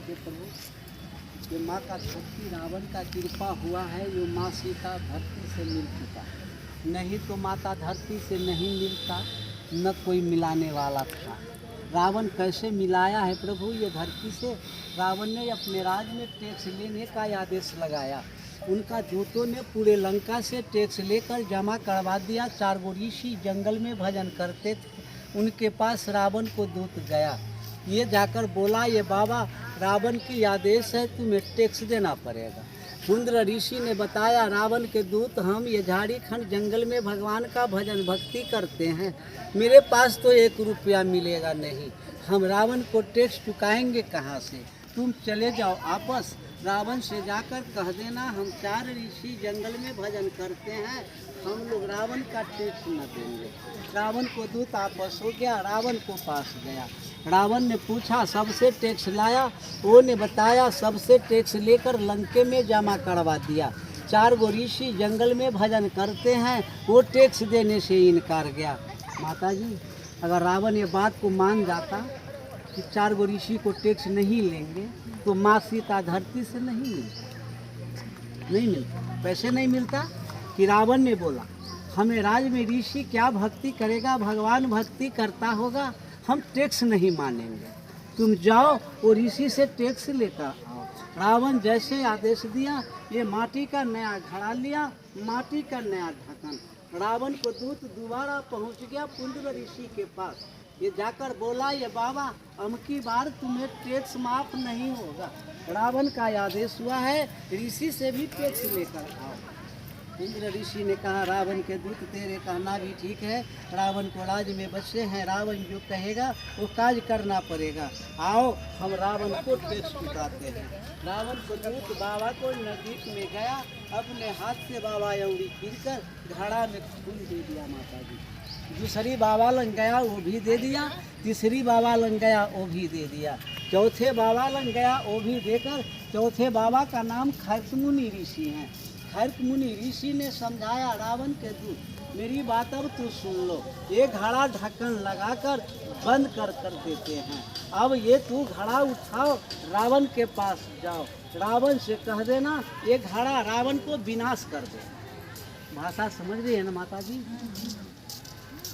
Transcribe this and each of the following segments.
हे प्रभु, ये माँ का शक्ति रावण का कृपा हुआ है, जो माँ सीता धरती से मिल चुका, नहीं तो माता धरती से नहीं मिलता, न कोई मिलाने वाला था। रावण कैसे मिलाया है प्रभु ये धरती से? रावण ने अपने राज में टैक्स लेने का आदेश लगाया। उनका दूतों ने पूरे लंका से टैक्स लेकर जमा करवा दिया। 4 ऋषि जंगल में भजन करते थे, उनके पास रावण को दूत गया। ये जाकर बोला, ये बाबा रावण की आदेश है, तुम्हें टैक्स देना पड़ेगा। सुंदर ऋषि ने बताया, रावण के दूत हम ये झाड़ीखंड जंगल में भगवान का भजन भक्ति करते हैं, मेरे पास तो 1 रुपया मिलेगा नहीं, हम रावण को टैक्स चुकाएंगे कहाँ से? तुम चले जाओ आपस, रावण से जाकर कह देना हम 4 ऋषि जंगल में भजन करते हैं, हम लोग रावण का टैक्स न देंगे। रावण को दूत आपस हो गया, रावण को पास गया। रावण ने पूछा सबसे टैक्स लाया? वो ने बताया सबसे टैक्स लेकर लंके में जमा करवा दिया। 4 ऋषि जंगल में भजन करते हैं, वो टैक्स देने से इनकार गया। माता जी, अगर रावण ये बात को मान जाता कि 4 ऋषि को टैक्स नहीं लेंगे, तो माँ सीता धरती से नहीं मिलता, पैसे नहीं मिलता। कि रावण ने बोला, हमें राज में ऋषि क्या भक्ति करेगा, भगवान भक्ति करता होगा, हम टैक्स नहीं मानेंगे, तुम जाओ वो ऋषि से टैक्स लेकर आओ। रावण जैसे आदेश दिया, ये माटी का नया घड़ा लिया, माटी का नया ढक्कन। रावण को दूत दोबारा पहुंच गया पुंडर ऋषि के पास। ये जाकर बोला, ये बाबा अमकी बार तुम्हें टैक्स माफ नहीं होगा, रावण का आदेश हुआ है, ऋषि से भी टैक्स लेकर आओ। इंद्र ऋषि ने कहा, रावण के दूत तेरे कहना भी ठीक है, रावण को राज में बसे हैं, रावण जो कहेगा वो काज करना पड़ेगा, आओ हम रावण को टैक्स चुकाते हैं। रावण को दूत बाबा को नजदीक में गया, अपने हाथ से बाबा अंगुली फिरकर घड़ा में खून दे दिया माता जी। दूसरी बाबा लंग गया, वो भी दे दिया। तीसरी बाबा लंग गया, वो भी दे दिया। चौथे बाबा लंग गया, वो भी देकर, चौथे बाबा का नाम खर्कमुनि ऋषि हैं। खर्कमुनि ऋषि ने समझाया रावण के दूत, मेरी बात अब तू सुन लो, ये घड़ा ढक्कन लगाकर बंद कर देते हैं, अब ये तू घड़ा उठाओ, रावण के पास जाओ, रावण से कह देना ये घड़ा रावण को विनाश कर दे। भाषा समझ रही है ना माता जी?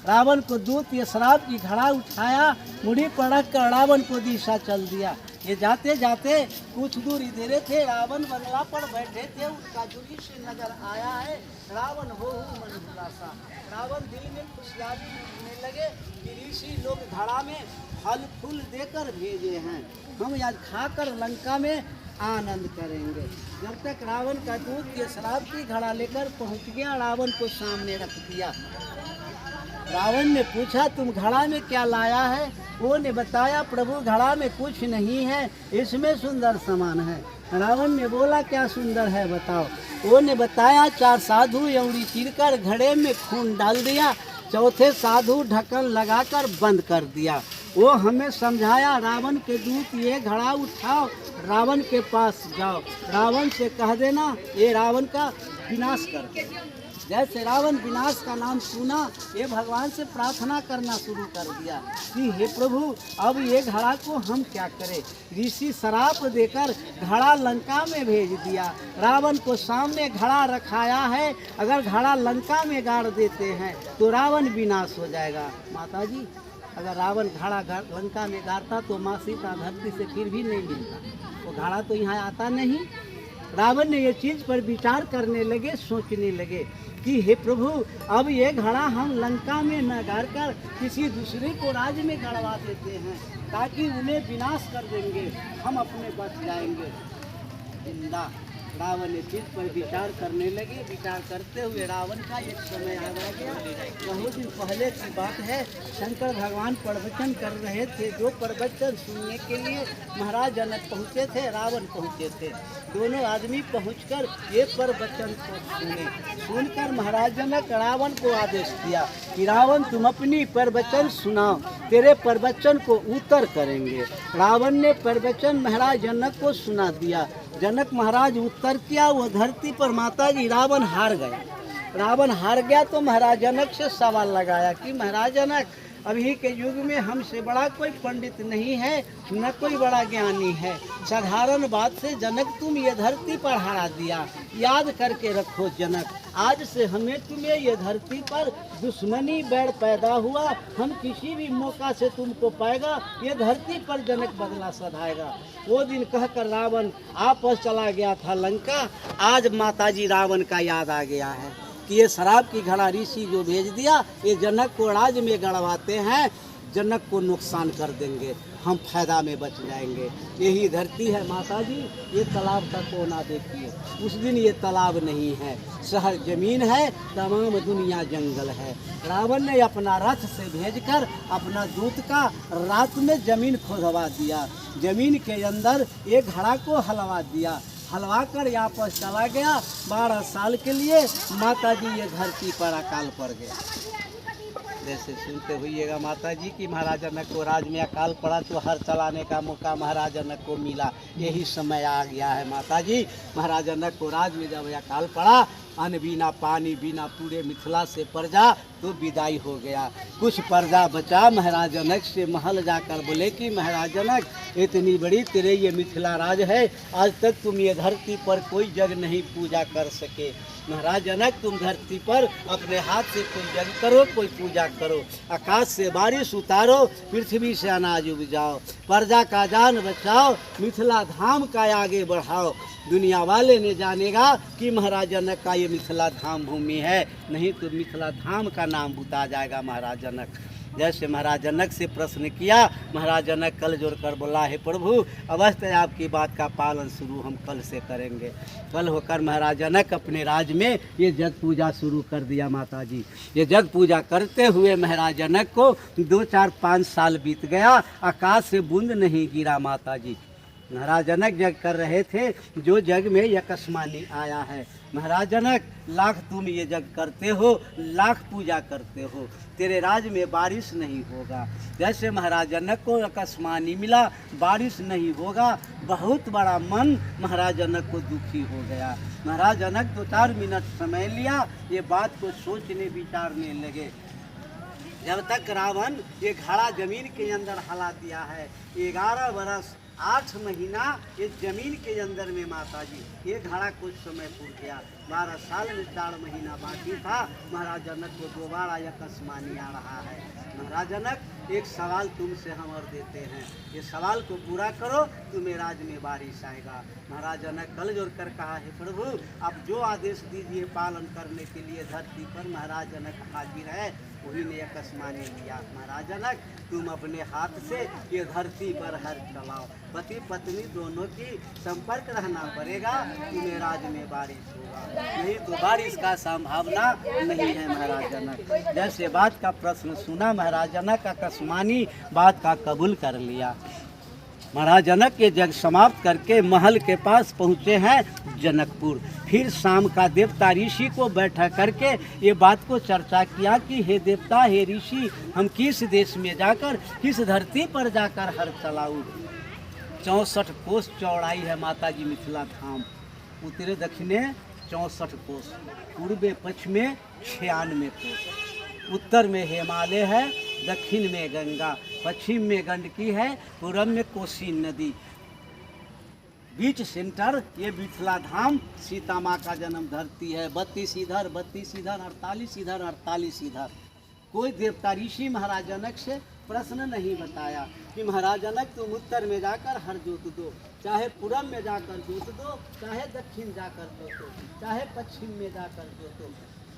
रावण को दूत ये शराब की घड़ा उठाया, मुड़ी पड़क कर रावण को दिशा चल दिया। ये जाते जाते कुछ दूर इधर थे, रावण बंगला पर बैठे थे, उनका जुली से नजर आया है, रावण हो मन हुलासा। रावण दिल में खुशहाली होने लगे कि ऋषि लोग घड़ा में फल फूल देकर भेजे हैं, हम आज खाकर लंका में आनंद करेंगे। जब तक रावण का दूत ये शराब की घड़ा लेकर पहुंच गया, रावण को सामने रख दिया। रावण ने पूछा, तुम घड़ा में क्या लाया है? वो ने बताया, प्रभु घड़ा में कुछ नहीं है, इसमें सुंदर सामान है। रावण ने बोला, क्या सुंदर है बताओ? वो ने बताया, 4 साधु अंगुली चीरकर घड़े में खून डाल दिया, चौथे साधु ढक्कन लगाकर बंद कर दिया। वो हमें समझाया, रावण के दूत ये घड़ा उठाओ, रावण के पास जाओ, रावण से कह देना ये रावण का विनाश कर दे। जैसे रावण विनाश का नाम सुना, ये भगवान से प्रार्थना करना शुरू कर दिया कि हे प्रभु, अब ये घड़ा को हम क्या करें? ऋषि शराप देकर घड़ा लंका में भेज दिया, रावण को सामने घड़ा रखाया है, अगर घड़ा लंका में गाड़ देते हैं तो रावण विनाश हो जाएगा। माता जी, अगर रावण घड़ा लंका में गाड़ता तो माँ सीता धरती से फिर भी नहीं मिलता, वो घड़ा तो यहाँ आता नहीं। रावण ने ये चीज़ पर विचार करने लगे, सोचने लगे कि हे प्रभु, अब ये घड़ा हम लंका में न गाड़कर किसी दूसरे को राज्य में गड़वा देते हैं, ताकि उन्हें विनाश कर देंगे, हम अपने बच जाएंगे जिंदा। रावण ने चीज पर विचार करने लगे। विचार करते हुए रावण का एक समय आ गया। बहुत दिन पहले की बात है, शंकर भगवान प्रवचन कर रहे थे। जो प्रवचन सुनने के लिए महाराज जनक पहुँचे थे, रावण पहुँचे थे। दोनों आदमी पहुंचकर ये प्रवचन को सुनकर महाराज जनक रावण को आदेश दिया कि रावण, तुम अपनी प्रवचन सुनाओ, तेरे प्रवचन को उत्तर करेंगे। रावण ने प्रवचन महाराज जनक को सुना दिया। जनक महाराज उत्तर किया, वो धरती पर माता जी रावण हार गया। रावण हार गया तो महाराज जनक से सवाल लगाया कि महाराज जनक, अभी के युग में हमसे बड़ा कोई पंडित नहीं है, न कोई बड़ा ज्ञानी है। साधारण बात से जनक तुम ये धरती पर हरा दिया। याद करके रखो जनक, आज से हमें तुम्हें ये धरती पर दुश्मनी बैर पैदा हुआ, हम किसी भी मौका से तुमको पाएगा, ये धरती पर जनक बदला सधाएगा। वो दिन कहकर रावण आपस चला गया था लंका। आज माताजी रावण का याद आ गया है कि ये शराब की घड़ा ऋषि जो भेज दिया, ये जनक को राज में गड़वाते हैं, जनक को नुकसान कर देंगे, हम फायदा में बच जाएंगे। यही धरती है माताजी, ये तालाब का कोना देखिए। उस दिन ये तालाब नहीं है, शहर जमीन है, तमाम दुनिया जंगल है। रावण ने अपना रथ से भेजकर अपना दूत का रात में जमीन खोदवा दिया, जमीन के अंदर एक घड़ा को हलवा दिया, हलवा कर वापस चला गया। 12 साल के लिए माताजी ये धरती पर अकाल पड़ गया। जैसे सुनते हुईएगा माताजी कि महाराज जनक को राज में अकाल पड़ा तो हर चलाने का मौका महाराज जनक को मिला। यही समय आ गया है माताजी, महाराज जनक को राज में जब अकाल पड़ा, अन्न बिना पानी बिना पूरे मिथिला से प्रजा तो विदाई हो गया। कुछ प्रजा बचा महाराज जनक से महल जाकर बोले कि महाराज जनक इतनी बड़ी तेरे ये मिथिला राज है, आज तक तुम ये धरती पर कोई जग नहीं पूजा कर सके। महाराज जनक तुम धरती पर अपने हाथ से कोई जग करो, कोई पूजा करो, आकाश से बारिश उतारो, पृथ्वी से अनाज उपजाओ, प्रजा का जान बचाओ, मिथिला धाम का आगे बढ़ाओ। दुनिया वाले ने जानेगा कि महाराज जनक का ये मिथिला धाम भूमि है, नहीं तो मिथिला धाम का नाम बुता जाएगा महाराज जनक। जैसे महाराज जनक से प्रश्न किया, महाराज जनक कल जोड़ कर बोला, है प्रभु अवश्य आपकी बात का पालन शुरू हम कल से करेंगे। कल होकर महाराज जनक अपने राज में ये जग पूजा शुरू कर दिया। माताजी ये जग पूजा करते हुए महाराज जनक को 2, 4, 5 साल बीत गया, आकाश से बूंद नहीं गिरा। माताजी महाराज जनक जग कर रहे थे, जो जग में यकस्मानी आया है। महाराज जनक लाख तुम ये जग करते हो, लाख पूजा करते हो, तेरे राज में बारिश नहीं होगा। जैसे महाराज जनक को यकस्मानी मिला, बारिश नहीं होगा, बहुत बड़ा मन महाराज जनक को दुखी हो गया। महाराज जनक 2-4 मिनट समय लिया, ये बात को सोचने विचारने लगे। जब तक रावण ये घड़ा जमीन के अंदर हला दिया है, 11 बरस 8 महीना ये जमीन के अंदर में माताजी ये घड़ा कुछ समय पूछ गया। 12 साल में 4 महीना बाकी था। महाराज जनक को दोबारा यकस्मानी आ रहा है। महाराज जनक एक सवाल तुमसे हम और देते हैं, ये सवाल को पूरा करो, तुम्हें राज में बारिश आएगा। महाराज जनक कल जोड़ कर कहा, है प्रभु आप जो आदेश दीजिए पालन करने के लिए धरती पर महाराज जनक हाजिर है। वही ने यकस्मानी लिया। महाराज जनक तुम अपने हाथ से ये धरती पर हर चलाओ, पति पत्नी दोनों की संपर्क रहना पड़ेगा, तुम्हें राज में बारिश होगा, नहीं तो बारिश का संभावना नहीं है। महाराज जनक जैसे बात का प्रश्न सुना, महाराज जनक आकाशवाणी बात का कबूल कर लिया। महाराज जनक ये जग समाप्त करके महल के पास पहुँचे हैं जनकपुर। फिर शाम का देवता ऋषि को बैठा करके ये बात को चर्चा किया कि हे देवता हे ऋषि, हम किस देश में जाकर किस धरती पर जाकर हर चलाऊँ। 64 कोस चौड़ाई है माताजी मिथिला धाम, उत्तरे दक्षिणे 64 कोस, पूर्वे पश्चिमे 96 कोस, उत्तर में हिमालय है, दक्षिण में गंगा, पश्चिम में गंडकी है, पूरब में कोसी नदी, बीच सेंटर ये मिथिला धाम सीता माँ का जन्म धरती है। 32 इधर 32 इधर 48 इधर 48 इधर। कोई देवता ऋषि महाराज जनक से प्रश्न नहीं बताया कि महाराज जनक तुम उत्तर में जाकर हर जोत दो, चाहे पूरब में जाकर जोत दो, चाहे दक्षिण जाकर जोतो, चाहे पश्चिम में जाकर जोतो,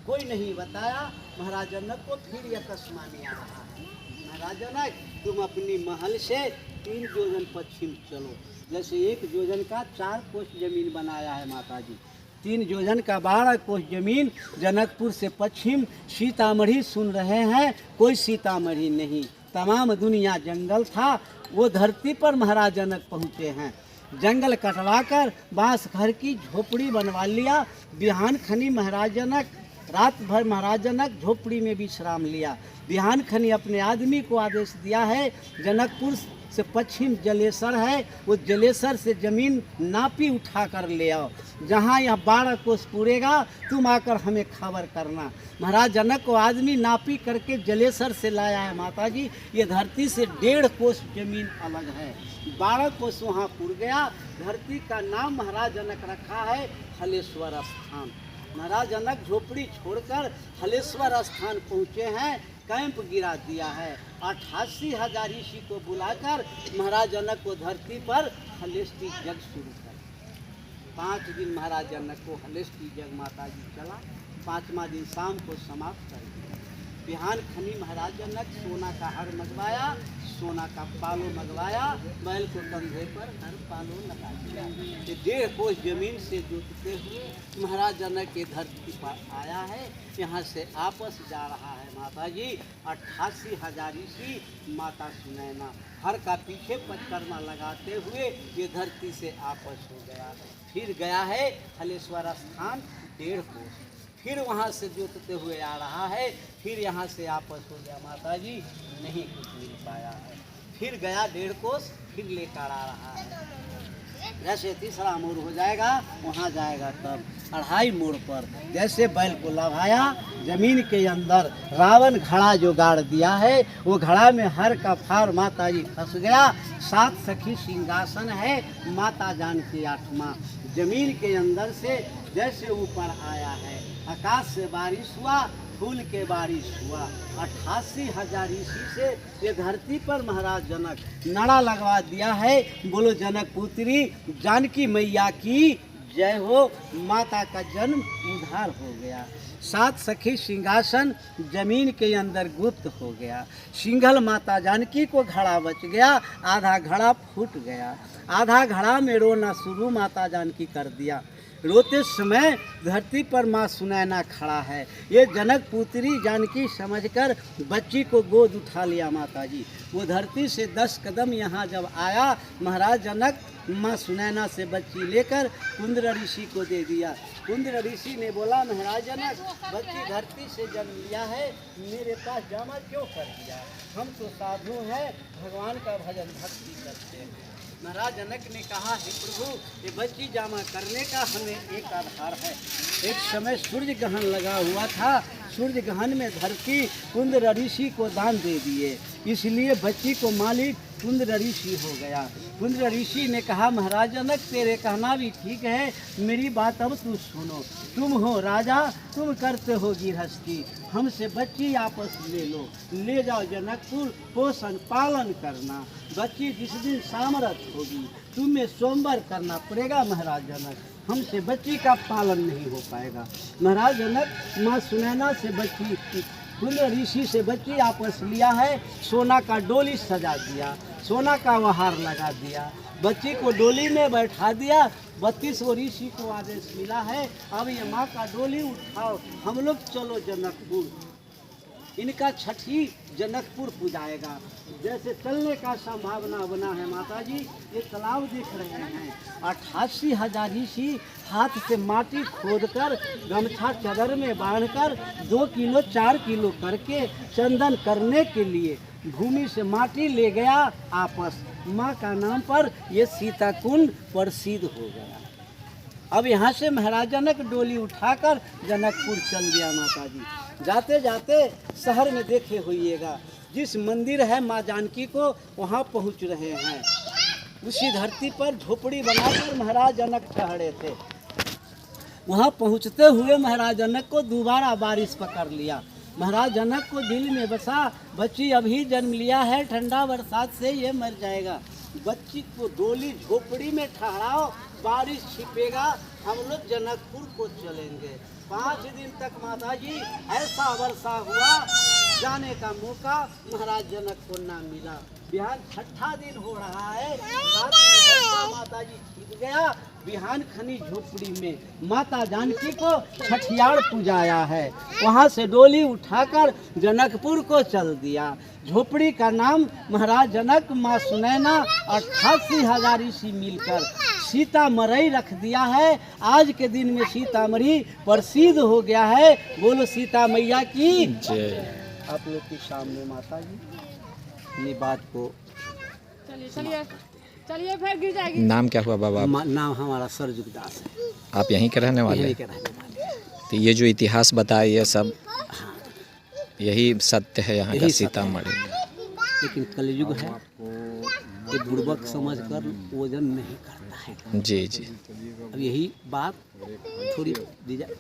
कोई नहीं बताया। महाराज जनक को फिर यकस्मानी आ रहा है। महाराज जनक तुम अपनी महल से 3 योजन पश्चिम चलो। जैसे 1 योजन का 4 कोस जमीन बनाया है माताजी, 3 योजन का 12 कोस जमीन जनकपुर से पश्चिम। सीतामढ़ी सुन रहे हैं, कोई सीतामढ़ी नहीं, तमाम दुनिया जंगल था। वो धरती पर महाराज जनक पहुँचे हैं। जंगल कटवाकर बांस घर की झोपड़ी बनवा लिया। बिहान खनी महाराज जनक रात भर महाराज जनक झोपड़ी में विश्राम लिया। बिहान खनी अपने आदमी को आदेश दिया है जनकपुर से पश्चिम जलेसर है, वो जलेसर से जमीन नापी उठा कर ले आओ। जहाँ यह 12 कोस पूरेगा तुम आकर हमें खबर करना। महाराज जनक को आदमी नापी करके जलेसर से लाया है माता जी। ये धरती से 1.5 कोस जमीन अलग है, 12 कोस वहाँ पुर गया। धरती का नाम महाराज जनक रखा है हलेश्वर स्थान। महाराज जनक झोपड़ी छोड़कर हलेश्वर स्थान पहुँचे हैं, कैंप गिरा दिया है। 88,000 ऋषि को बुलाकर महाराज जनक को धरती पर हलेष्टि जग शुरू कर। 5 दिन महाराज जनक को हलेष्टि जग माता जी चला। 5वां दिन शाम को समाप्त कर दिया। बिहान खनी महाराज जनक सोना का हर मंगवाया, सोना का पालो मंगवाया, बैल को कंधे पर हर पालो लगा दिया। 1.5 कोस जमीन से जोतते हुए महाराज जनक के धरती पर आया है। यहाँ से आपस जा रहा है माता जी 88,000 ऋषि, माता सुनैना हर का पीछे परिक्रमा लगाते हुए ये धरती से आपस हो गया। फिर गया है हलेश्वर स्थान 1.5 कोस, फिर वहाँ से जोतते हुए आ रहा है। फिर यहाँ से आपस हो गया माता जी, नहीं कुछ मिल पाया है। फिर गया 1.5 कोस, फिर लेकर आ रहा है। जैसे तीसरा मोड़ हो जाएगा वहाँ जाएगा तब 2.5 मोड़ पर जैसे बैल को लभाया, जमीन के अंदर रावण घड़ा जो गाड़ दिया है, वो घड़ा में हर का फार माता जी फंस गया। 7 सखी सिंहासन है, माता जानकी 8वां जमीन के अंदर से जैसे ऊपर आया है। आकाश से बारिश हुआ, फूल के बारिश हुआ। 88,000 ऋषि से ये धरती पर महाराज जनक नारा लगवा दिया है, बोलो जनक पुत्री जानकी मैया की जय हो। माता का जन्म उद्धार हो गया। 7 सखी सिंहासन जमीन के अंदर गुप्त हो गया। सिंघल माता जानकी को घड़ा बच गया, आधा घड़ा फूट गया। आधा घड़ा में रोना शुरू माता जानकी कर दिया। रोते समय धरती पर माँ सुनैना खड़ा है। ये जनक पुत्री जानकी समझकर बच्ची को गोद उठा लिया माता जी। वो धरती से 10 कदम यहाँ जब आया, महाराज जनक माँ सुनैना से बच्ची लेकर कुंद्र ऋषि को दे दिया। कुंद्र ऋषि ने बोला महाराज जनक बच्ची धरती से जन्म लिया है, मेरे पास जमा क्यों कर दिया? हम तो साधु हैं, भगवान का भजन भक्ति करते हैं। महाराज जनक ने कहा हे प्रभु, ये बच्ची जामा करने का हमें एक आधार है। एक समय सूर्य ग्रहण लगा हुआ था, सूर्य ग्रहण में धरती कुंद्र ऋषि को दान दे दिए, इसलिए बच्ची को मालिक कुंद्र ऋषि हो गया। कुंद्र ऋषि ने कहा महाराज जनक तेरे कहना भी ठीक है, मेरी बात अब तू सुनो। तुम हो राजा, तुम करते हो गृहस्थी, हमसे बच्ची आपस ले लो, ले जाओ जनकपुर, पोषण पालन करना। बच्ची जिस दिन सामर्थ्य होगी तुम्हें सोमवार करना पड़ेगा महाराज जनक, हमसे बच्ची का पालन नहीं हो पाएगा। महाराज जनक माँ सुनैना से बच्ची कुंद्र ऋषि से बच्ची आपस लिया है। सोना का डोली सजा दिया, सोना का वहार लगा दिया, बच्ची को डोली में बैठा दिया। 32 ऋषि को आदेश मिला है, अब ये माँ का डोली उठाओ, हम लोग चलो जनकपुर। इनका छठी जनकपुर पुजाएगा। जैसे चलने का संभावना बना है माता जी, ये तालाब देख रहे हैं। 88,000 ऋषि हाथ से माटी खोदकर गमछा चादर में बांधकर 2 किलो 4 किलो करके चंदन करने के लिए भूमि से माटी ले गया आपस। माँ का नाम पर ये सीता कुंड प्रसिद्ध हो गया। अब यहाँ से महाराज जनक डोली उठाकर जनकपुर चल दिया माता जी। जाते जाते शहर में देखे होइएगा, जिस मंदिर है माँ जानकी को वहाँ पहुँच रहे हैं। उसी धरती पर झोपड़ी बनाकर महाराज जनक ठहरे थे। वहाँ पहुँचते हुए महाराज जनक को दोबारा बारिश पकड़ लिया। महाराज जनक को दिल में बसा, बच्ची अभी जन्म लिया है, ठंडा बरसात से ये मर जाएगा। बच्ची को डोली झोपड़ी में ठहराओ, बारिश छिपेगा, हम लोग जनकपुर को चलेंगे। 5 दिन तक माता जी ऐसा वर्षा हुआ, जाने का मौका महाराज जनक को ना मिला। बिहान 6ठा दिन हो रहा है, रात में वर्षा माता जी छिप गया। बिहान खनी झोपड़ी में माता जानकी को छठियार पुजाया है। वहाँ से डोली उठाकर जनकपुर को चल दिया। झोपड़ी का नाम महाराज जनक माँ सुनैना 88,000 ऋषि मिलकर सीतामढ़ी रख दिया है। आज के दिन में सीतामढ़ी प्रसिद्ध हो गया है। बोलो सीता मैया की जय। आप लोग के सामने माता जी ये बात को चलिए फिर गिर जाएगी। नाम क्या हुआ बाबा? नाम हमारा सरजुग दास है, आप यहीं के रहने वाले यहीं हैं? के रहने वाले हैं। तो ये जो इतिहास बताया ये सब यही सत्य है यहाँ का यही सत्य है। सीतामढ़ी? लेकिन कलयुग है, ये बुड़बक समझ कर वजन नहीं करता है। जी जी। अब यही बात थोड़ी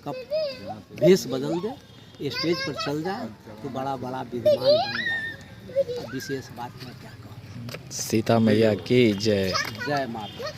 कब भेष बदल दे, स्टेज पर चल जाए तो बड़ा बड़ा विद्वान बन जाए। अब विशेष बात मैं क्या कहूँ। सीता मैया की जय। जय माता।